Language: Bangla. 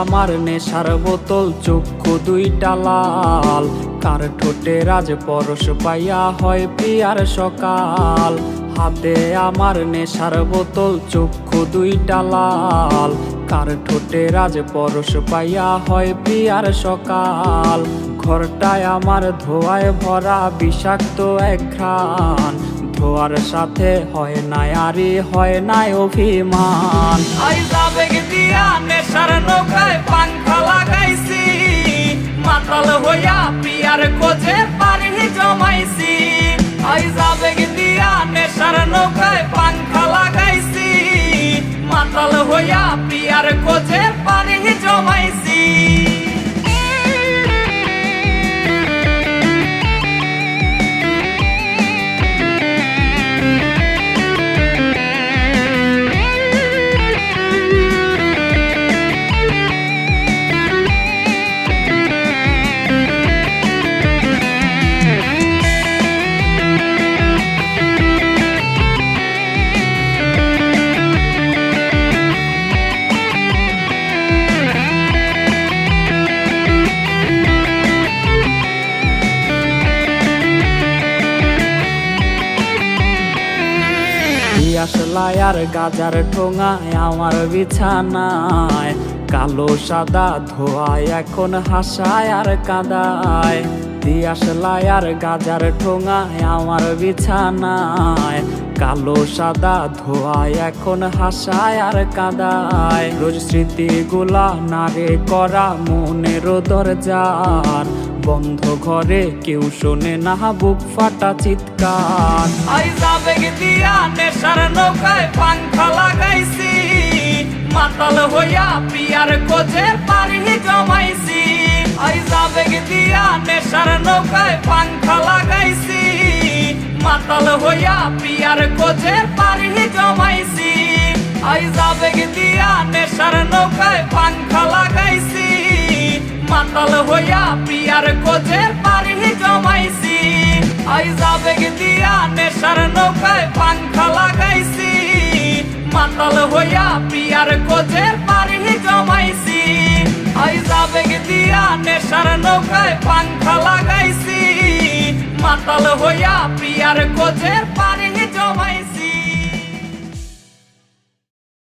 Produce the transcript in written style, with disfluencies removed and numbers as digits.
আমার নেশার বোতল, চক্ষু দুইটা লাল। কার ঠোঁটে রাজ পরশ পাইয়া হয় প্রিয়ার সকাল। হাতে আমার নেশার বোতল, চক্ষু দুইটা লাল। কার ঠোঁটে রাজ পরশ পাইয়া হয় প্রিয়ার সকাল। ঘরটায় আমার ধোঁয়ায় ভরা বিষাক্ত এক ঘ্রাণ। ধোয়ার সাথে হয় না আরি, হয় না অভিমান। আবেগ দিয়া নেশার নৌকায় পাংখা লাগাইছি, মাতাল হইয়া প্রিয়ার খোঁজে পারি জমাইছি। আবেগ দিয়া নেশার নৌকায় পাংখা লাগাইছি, মাতাল হইয়া প্রিয়ার খোঁজে পারি জমাইছি। আসলাই আর গাজার ঠোঙায় আমার বিছানায়, কালো সাদা ধোয়ায় এখন হাসায় আর কাদায়। দিয়াশলাই আর গাজার ঠোঙায় আমার বিছানায়, কালো সাদা ধোয়ায় এখন হাসায় আর কাদায়। রোজ স্মৃতিগুলা নারে করা মনের দরজার, বন্ধ ঘরে কেউ শোনে না বুক ফাটা চিৎকার। আবেগ দিয়া নেশার নৌকায় পাংখা লাগাইছি, মাতাল হইয়া প্রিয়ার খোঁজে পারি জমাইছি। আবেগ দিয়া নেশার নৌকায় পাংখা লাগাইছি, মাতাল হইয়া প্রিয়ার খোঁজে পারি জমাইছি। আবেগ দিয়া নেশার নৌকায় পাংখা লাগাইছি, মাতাল হইয়া প্রিয়ার খোঁজে পারি জমাইছি। আবেগ দিয়া নেশার নৌকায় পাংখা লাগাইছি, মাতাল হইয়া প্রিয়ার খোঁজে পারি জমাইছি। আবেগ দিয়া নেশার নৌকায় পাংখা লাগাইছি, মাতাল হইয়া প্রিয়ার খোঁজে পারি জমাইছি।